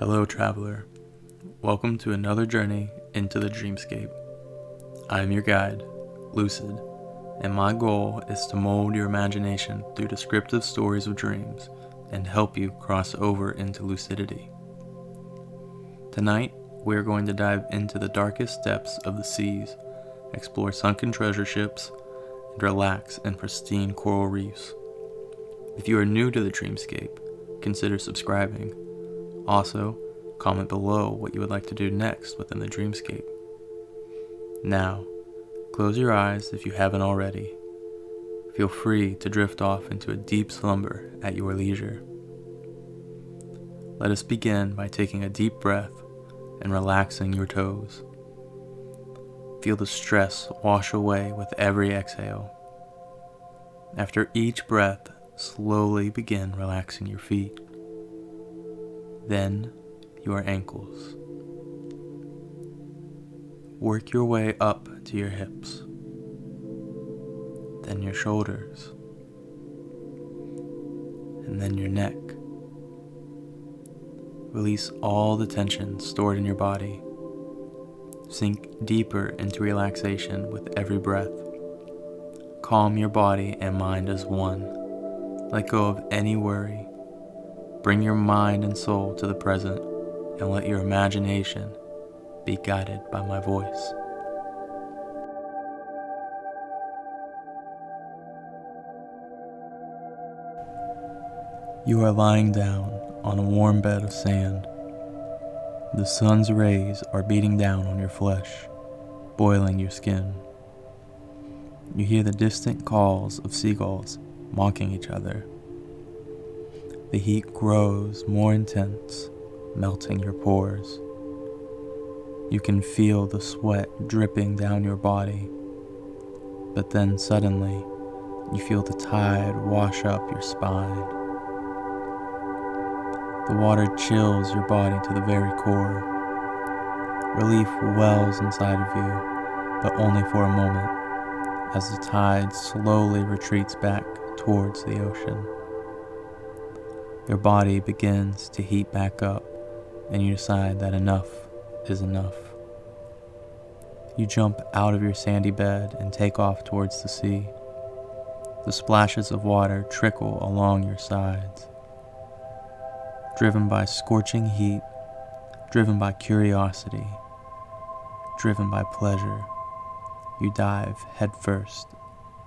Hello, traveler. Welcome to another journey into the dreamscape. I am your guide, Lucid, and my goal is to mold your imagination through descriptive stories of dreams and help you cross over into lucidity. Tonight, we are going to dive into the darkest depths of the seas, explore sunken treasure ships, and relax in pristine coral reefs. If you are new to the dreamscape, consider subscribing. Also, comment below what you would like to do next within the dreamscape. Now, close your eyes if you haven't already. Feel free to drift off into a deep slumber at your leisure. Let us begin by taking a deep breath and relaxing your toes. Feel the stress wash away with every exhale. After each breath, slowly begin relaxing your feet. Then, your ankles. Work your way up to your hips. Then your shoulders. And then your neck. Release all the tension stored in your body. Sink deeper into relaxation with every breath. Calm your body and mind as one. Let go of any worry. Bring your mind and soul to the present and let your imagination be guided by my voice. You are lying down on a warm bed of sand. The sun's rays are beating down on your flesh, boiling your skin. You hear the distant calls of seagulls mocking each other. The heat grows more intense, melting your pores. You can feel the sweat dripping down your body, but then suddenly, you feel the tide wash up your spine. The water chills your body to the very core. Relief wells inside of you, but only for a moment, as the tide slowly retreats back towards the ocean. Your body begins to heat back up, and you decide that enough is enough. You jump out of your sandy bed and take off towards the sea. The splashes of water trickle along your sides. Driven by scorching heat, driven by curiosity, driven by pleasure, you dive headfirst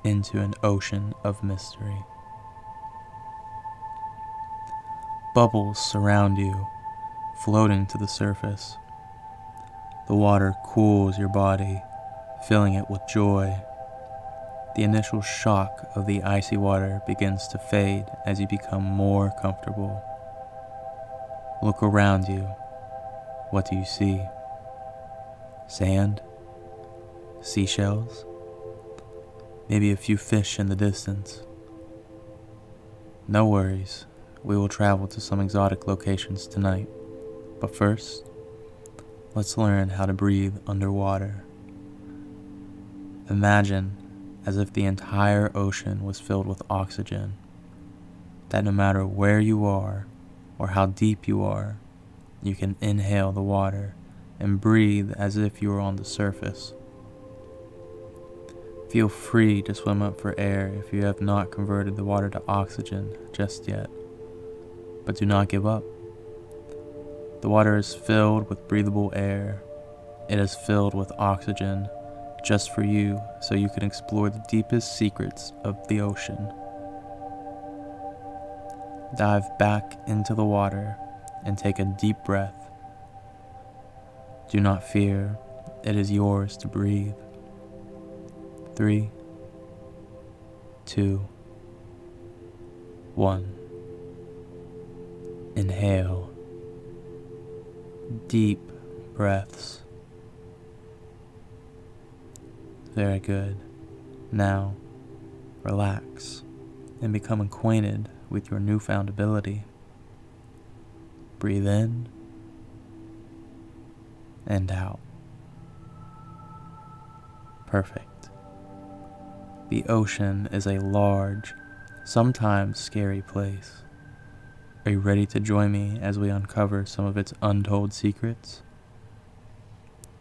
into an ocean of mystery. Bubbles surround you, floating to the surface. The water cools your body, filling it with joy. The initial shock of the icy water begins to fade as you become more comfortable. Look around you. What do you see? Sand? Seashells? Maybe a few fish in the distance. No worries. We will travel to some exotic locations tonight. But first, let's learn how to breathe underwater. Imagine as if the entire ocean was filled with oxygen, that no matter where you are or how deep you are, you can inhale the water and breathe as if you were on the surface. Feel free to swim up for air if you have not converted the water to oxygen just yet. But do not give up. The water is filled with breathable air. It is filled with oxygen just for you, so you can explore the deepest secrets of the ocean. Dive back into the water and take a deep breath. Do not fear, it is yours to breathe. 3, 2, 1. Inhale. Deep breaths. Very good. Now, relax and become acquainted with your newfound ability. Breathe in and out. Perfect. The ocean is a large, sometimes scary place. Are you ready to join me as we uncover some of its untold secrets?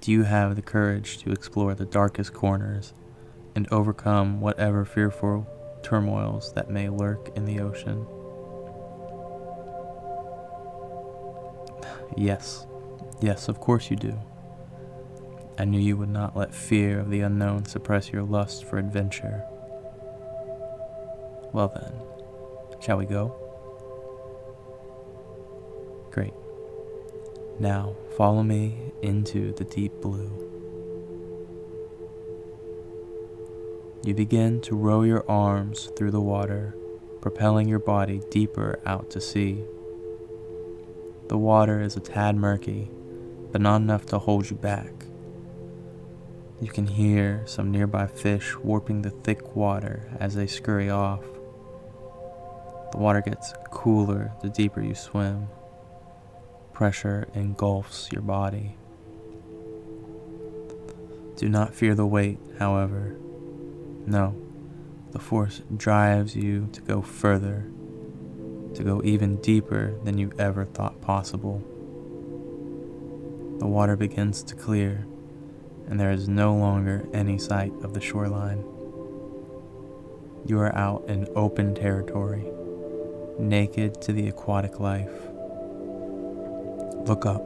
Do you have the courage to explore the darkest corners and overcome whatever fearful turmoils that may lurk in the ocean? Yes, of course you do. I knew you would not let fear of the unknown suppress your lust for adventure. Well then, shall we go? Great. Now, follow me into the deep blue. You begin to row your arms through the water, propelling your body deeper out to sea. The water is a tad murky, but not enough to hold you back. You can hear some nearby fish warping the thick water as they scurry off. The water gets cooler the deeper you swim. Pressure engulfs your body. Do not fear the weight, however. No, the force drives you to go further, to go even deeper than you ever thought possible. The water begins to clear, and there is no longer any sight of the shoreline. You are out in open territory, naked to the aquatic life. Look up.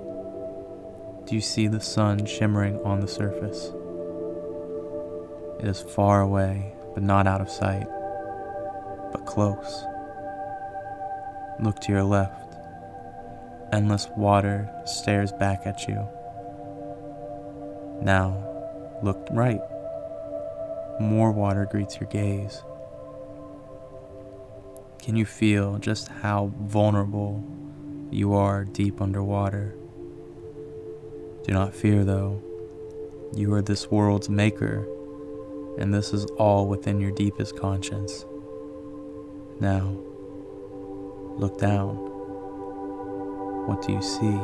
Do you see the sun shimmering on the surface? It is far away, but not out of sight, but close. Look to your left. Endless water stares back at you. Now, look right. More water greets your gaze. Can you feel just how vulnerable you are deep underwater? Do not fear, though. You are this world's maker, and this is all within your deepest conscience. Now, look down. What do you see?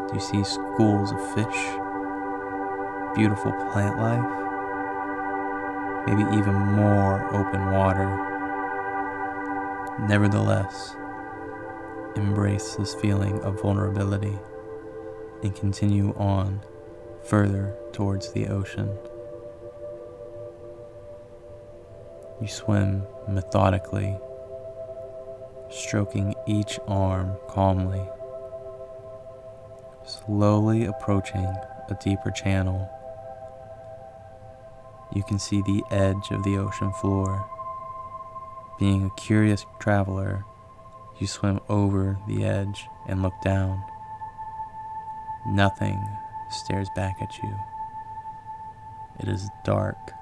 Do you see schools of fish? Beautiful plant life? Maybe even more open water? Nevertheless, embrace this feeling of vulnerability and continue on further towards the ocean. You swim methodically, stroking each arm calmly, slowly approaching a deeper channel. You can see the edge of the ocean floor. Being a curious traveler, you swim over the edge and look down. Nothing stares back at you. It is dark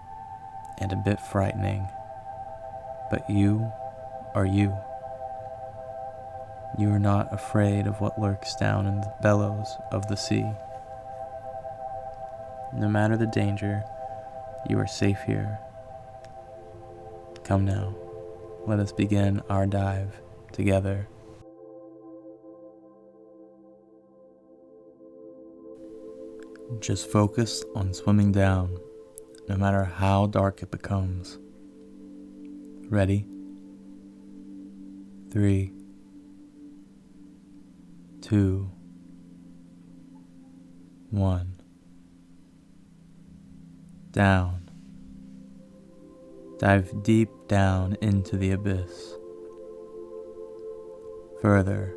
and a bit frightening, but you are you. You are not afraid of what lurks down in the bellows of the sea. No matter the danger, you are safe here. Come now, let us begin our dive together. Just focus on swimming down, no matter how dark it becomes. Ready? 3, 2, 1. Down. Dive deep down into the abyss. Further.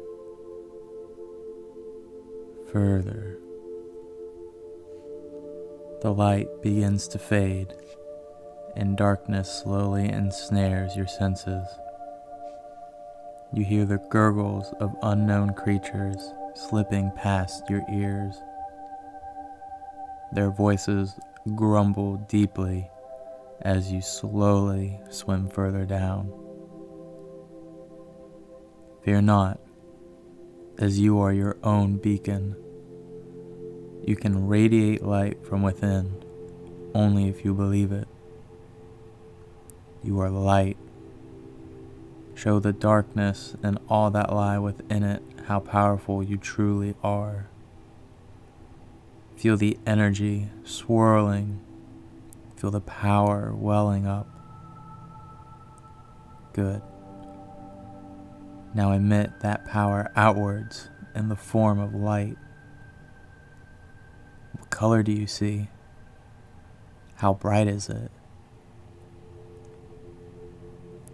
Further. The light begins to fade, and darkness slowly ensnares your senses. You hear the gurgles of unknown creatures slipping past your ears. Their voices grumble deeply as you slowly swim further down. Fear not, as you are your own beacon. You can radiate light from within only if you believe it. You are light. Show the darkness and all that lie within it how powerful you truly are. Feel the energy swirling. Feel the power welling up. Good. Now emit that power outwards in the form of light. What color do you see? How bright is it?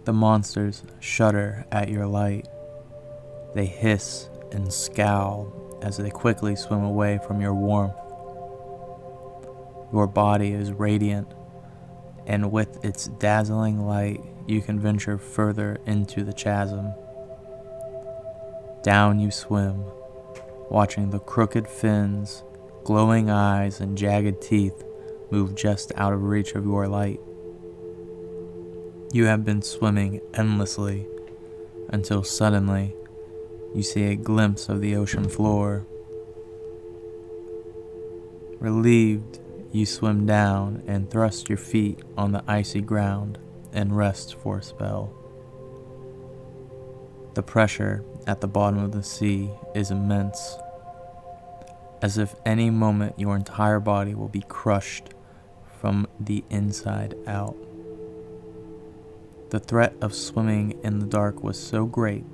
The monsters shudder at your light. They hiss and scowl as they quickly swim away from your warmth. Your body is radiant, and with its dazzling light, you can venture further into the chasm. Down you swim, watching the crooked fins, glowing eyes, and jagged teeth move just out of reach of your light. You have been swimming endlessly until suddenly you see a glimpse of the ocean floor. Relieved, you swim down and thrust your feet on the icy ground and rest for a spell. The pressure at the bottom of the sea is immense, as if any moment your entire body will be crushed from the inside out. The threat of swimming in the dark was so great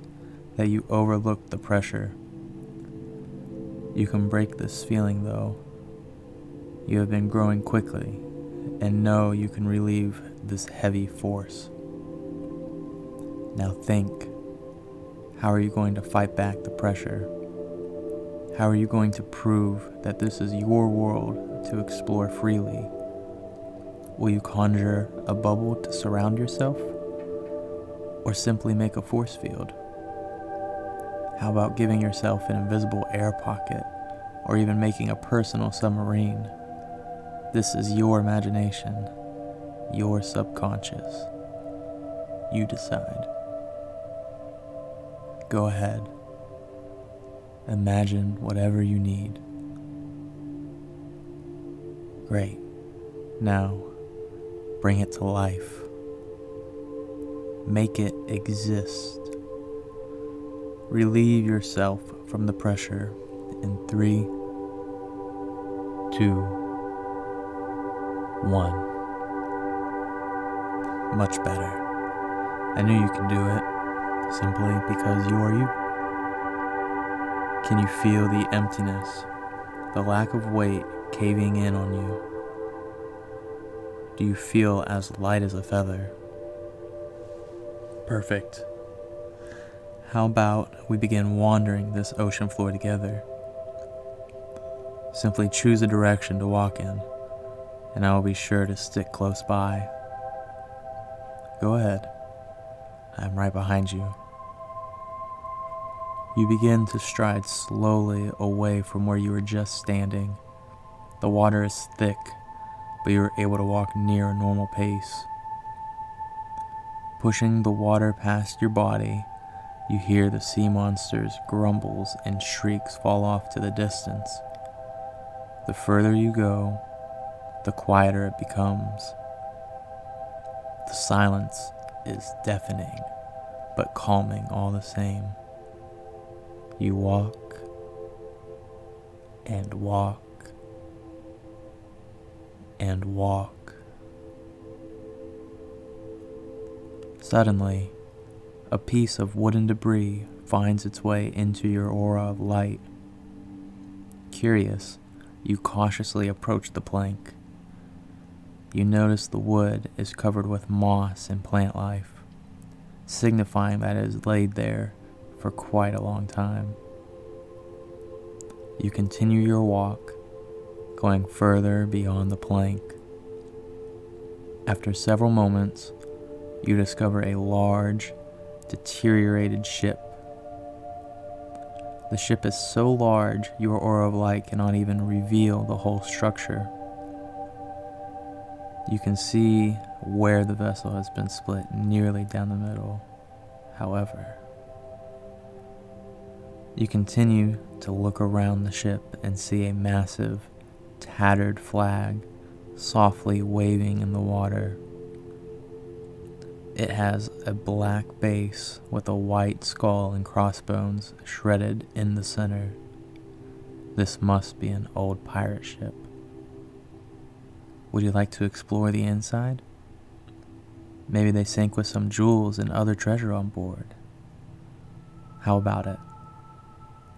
that you overlooked the pressure. You can break this feeling though. You have been growing quickly and know you can relieve this heavy force. Now think, how are you going to fight back the pressure? How are you going to prove that this is your world to explore freely? Will you conjure a bubble to surround yourself? Or simply make a force field? How about giving yourself an invisible air pocket, or even making a personal submarine? This is your imagination, your subconscious. You decide. Go ahead. Imagine whatever you need. Great. Now, bring it to life. Make it exist. Relieve yourself from the pressure in 3, 2, 1. Much better. I knew you can do it, simply because you are you. Can you feel the emptiness, the lack of weight caving in on you? Do you feel as light as a feather? Perfect. How about we begin wandering this ocean floor together? Simply choose a direction to walk in, and I will be sure to stick close by. Go ahead. I am right behind you. You begin to stride slowly away from where you were just standing. The water is thick, but you are able to walk near a normal pace. Pushing the water past your body, you hear the sea monsters' grumbles and shrieks fall off to the distance. The further you go, the quieter it becomes. The silence is deafening, but calming all the same. You walk and walk and walk. Suddenly, a piece of wooden debris finds its way into your aura of light. Curious, you cautiously approach the plank. You notice the wood is covered with moss and plant life, signifying that it is laid there for quite a long time. You continue your walk, going further beyond the plank. After several moments, you discover a large, deteriorated ship. The ship is so large, your aura of light cannot even reveal the whole structure. You can see where the vessel has been split nearly down the middle. However, you continue to look around the ship and see a massive, tattered flag softly waving in the water. It has a black base with a white skull and crossbones shredded in the center. This must be an old pirate ship. Would you like to explore the inside? Maybe they sank with some jewels and other treasure on board. How about it?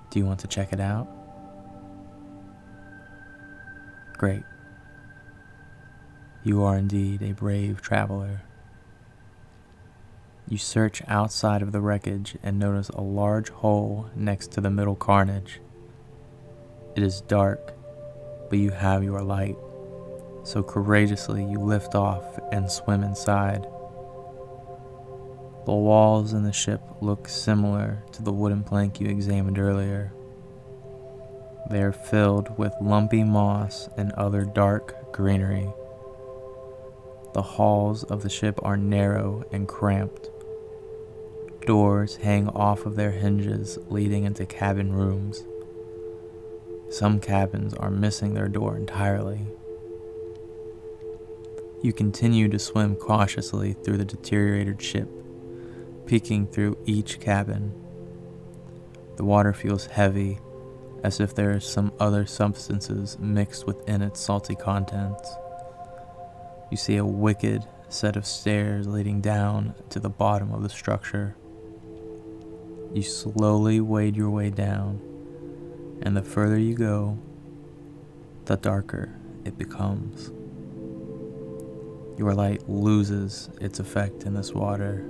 Do you want to check it out? Great. You are indeed a brave traveler. You search outside of the wreckage and notice a large hole next to the middle carnage. It is dark, but you have your light, so courageously you lift off and swim inside. The walls in the ship look similar to the wooden plank you examined earlier. They are filled with lumpy moss and other dark greenery. The halls of the ship are narrow and cramped. Doors hang off of their hinges, leading into cabin rooms. Some cabins are missing their door entirely. You continue to swim cautiously through the deteriorated ship, peeking through each cabin. The water feels heavy, as if there are some other substances mixed within its salty contents. You see a wicked set of stairs leading down to the bottom of the structure. You slowly wade your way down, and the further you go, the darker it becomes. Your light loses its effect in this water.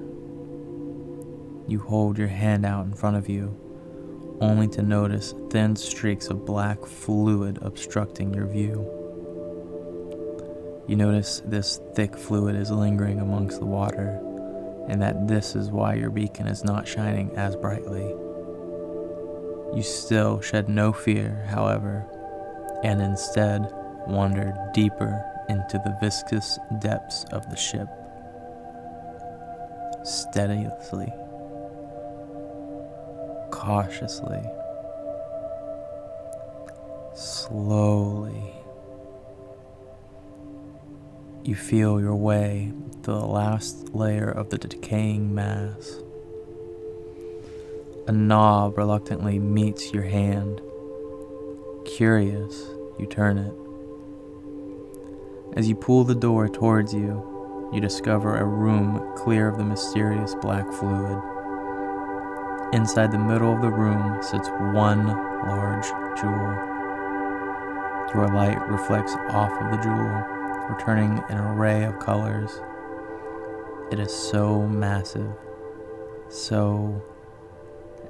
You hold your hand out in front of you, only to notice thin streaks of black fluid obstructing your view. You notice this thick fluid is lingering amongst the water, and that this is why your beacon is not shining as brightly. You still shed no fear, however, and instead wandered deeper into the viscous depths of the ship. Steadily, cautiously, slowly, you feel your way to the last layer of the decaying mass. A knob reluctantly meets your hand. Curious, you turn it. As you pull the door towards you, you discover a room clear of the mysterious black fluid. Inside the middle of the room sits one large jewel. Your light reflects off of the jewel, returning an array of colors. It is so massive, so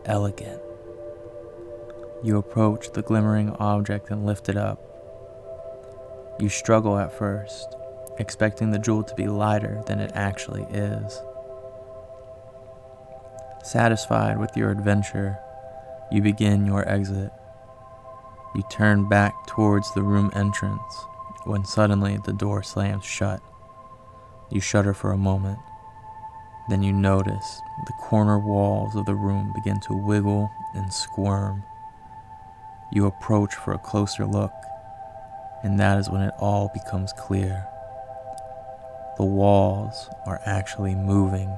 elegant. You approach the glimmering object and lift it up. You struggle at first, expecting the jewel to be lighter than it actually is. Satisfied with your adventure, you begin your exit. You turn back towards the room entrance, when suddenly the door slams shut. You shudder for a moment. Then you notice the corner walls of the room begin to wiggle and squirm. You approach for a closer look, and that is when it all becomes clear. The walls are actually moving,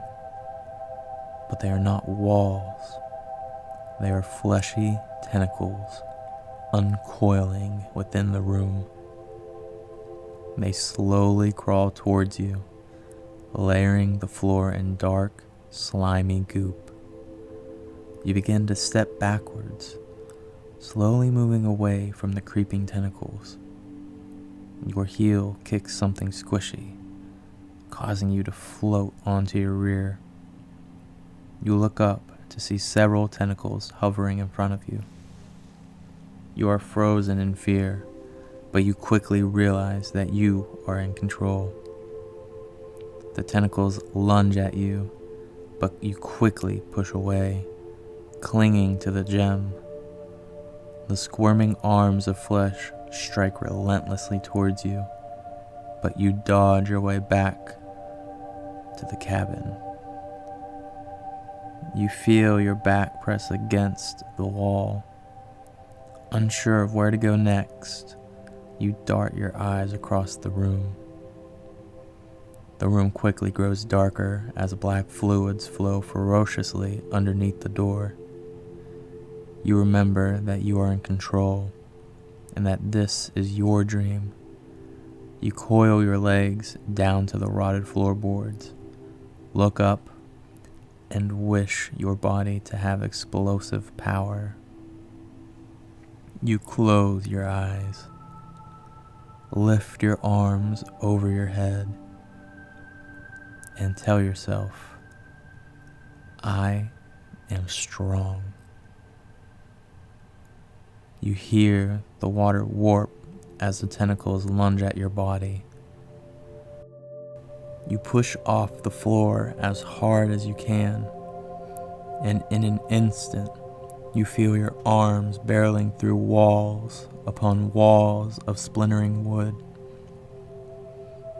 but they are not walls. They are fleshy tentacles uncoiling within the room. They slowly crawl towards you, layering the floor in dark, slimy goop. You begin to step backwards, slowly moving away from the creeping tentacles. Your heel kicks something squishy, causing you to float onto your rear. You look up to see several tentacles hovering in front of you. You are frozen in fear, but you quickly realize that you are in control. The tentacles lunge at you, but you quickly push away, clinging to the gem. The squirming arms of flesh strike relentlessly towards you, but you dodge your way back to the cabin. You feel your back press against the wall. Unsure of where to go next, you dart your eyes across the room. The room quickly grows darker as black fluids flow ferociously underneath the door. You remember that you are in control, and that this is your dream. You coil your legs down to the rotted floorboards, look up, and wish your body to have explosive power. You close your eyes, lift your arms over your head, and tell yourself, I am strong. You hear the water warp as the tentacles lunge at your body. You push off the floor as hard as you can, and in an instant, you feel your arms barreling through walls upon walls of splintering wood.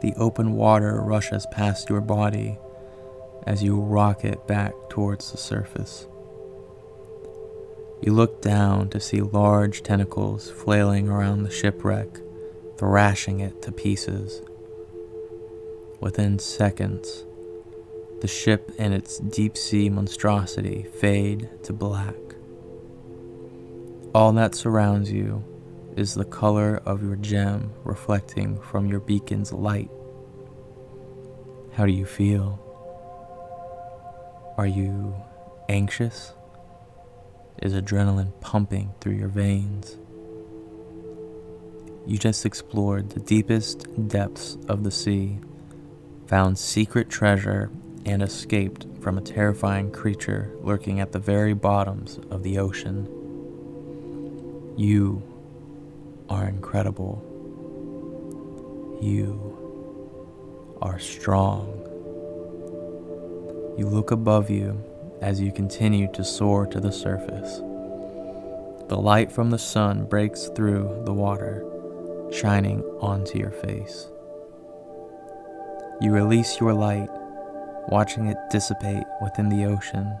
The open water rushes past your body as you rocket back towards the surface. You look down to see large tentacles flailing around the shipwreck, thrashing it to pieces. Within seconds, the ship and its deep sea monstrosity fade to black. All that surrounds you is the color of your gem reflecting from your beacon's light. How do you feel? Are you anxious? Is adrenaline pumping through your veins? You just explored the deepest depths of the sea, found secret treasure, and escaped from a terrifying creature lurking at the very bottoms of the ocean. You are incredible. You are strong. You look above you as you continue to soar to the surface. The light from the sun breaks through the water, shining onto your face. You release your light, watching it dissipate within the ocean.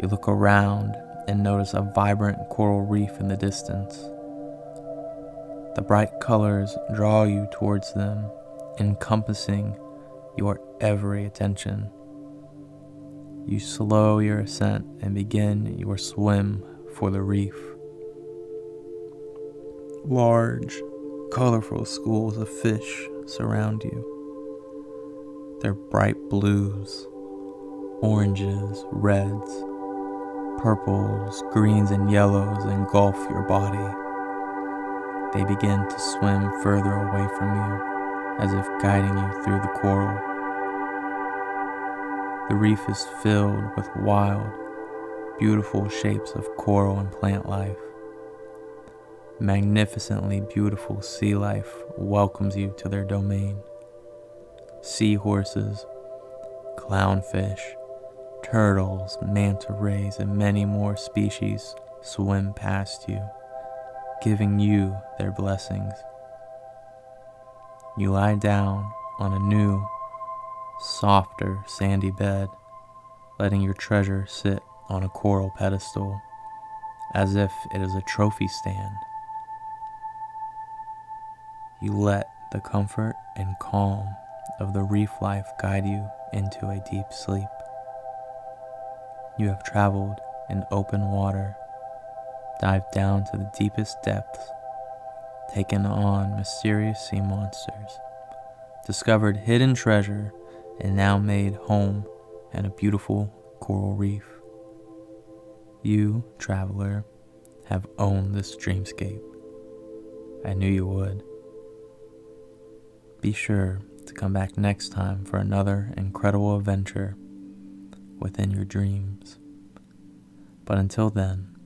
You look around and notice a vibrant coral reef in the distance. The bright colors draw you towards them, encompassing your every attention. You slow your ascent and begin your swim for the reef. Large, colorful schools of fish surround you. Their bright blues, oranges, reds, purples, greens, and yellows engulf your body. They begin to swim further away from you, as if guiding you through the coral. The reef is filled with wild, beautiful shapes of coral and plant life. Magnificently beautiful sea life welcomes you to their domain. Seahorses, clownfish, turtles, manta rays, and many more species swim past you, giving you their blessings. You lie down on a new, softer, sandy bed, letting your treasure sit on a coral pedestal, as if it is a trophy stand. You let the comfort and calm of the reef life guide you into a deep sleep. You have traveled in open water, dived down to the deepest depths, taken on mysterious sea monsters, discovered hidden treasure, and now made home at a beautiful coral reef. You, traveler, have owned this dreamscape. I knew you would. Be sure to come back next time for another incredible adventure within your dreams. But until then,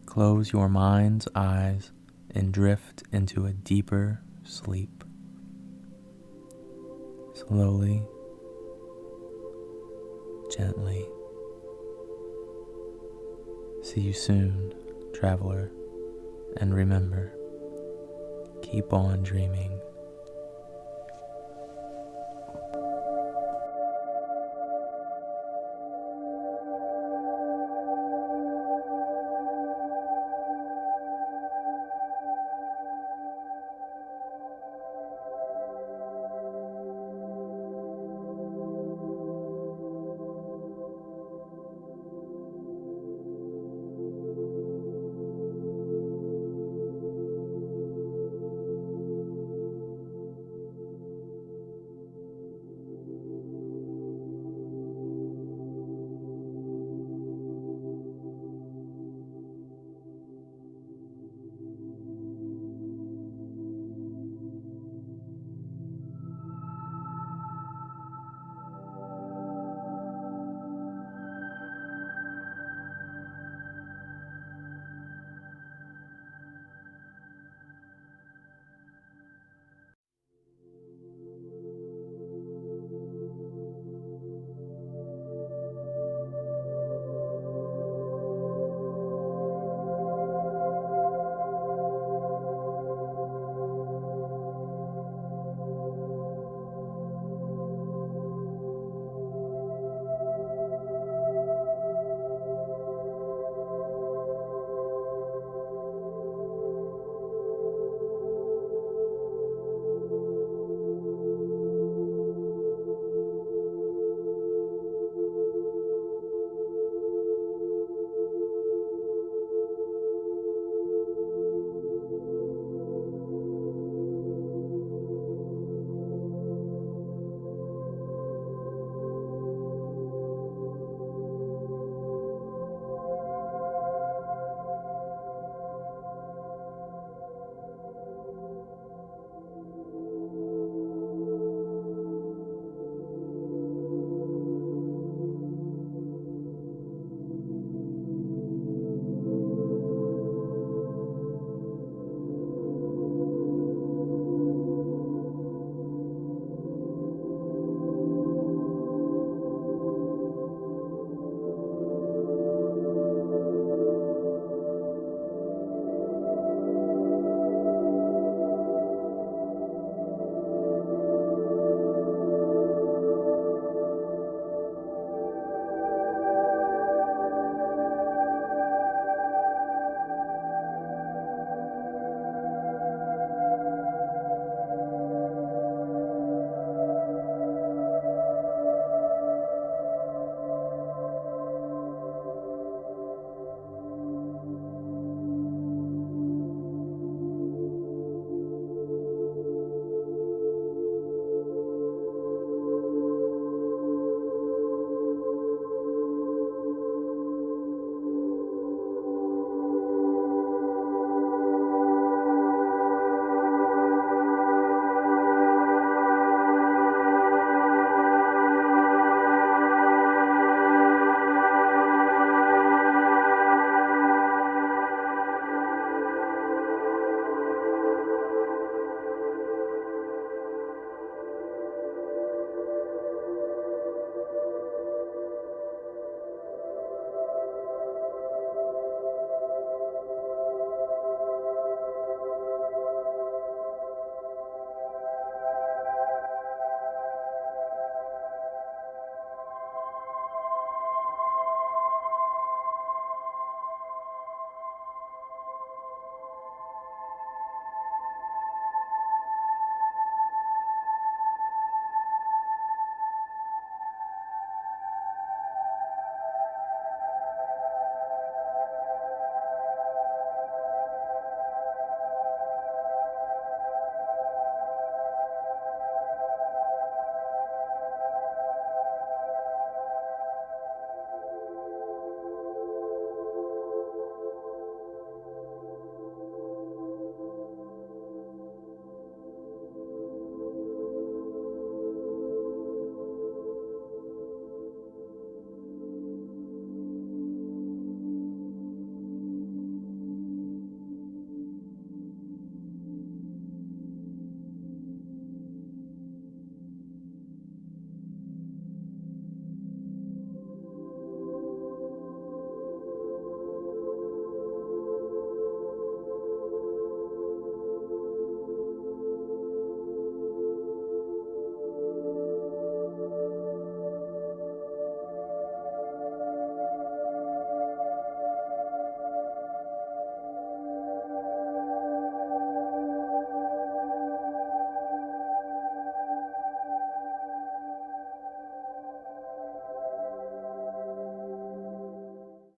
close your mind's eyes and drift into a deeper sleep. Slowly, gently. See you soon, traveler, and remember, keep on dreaming.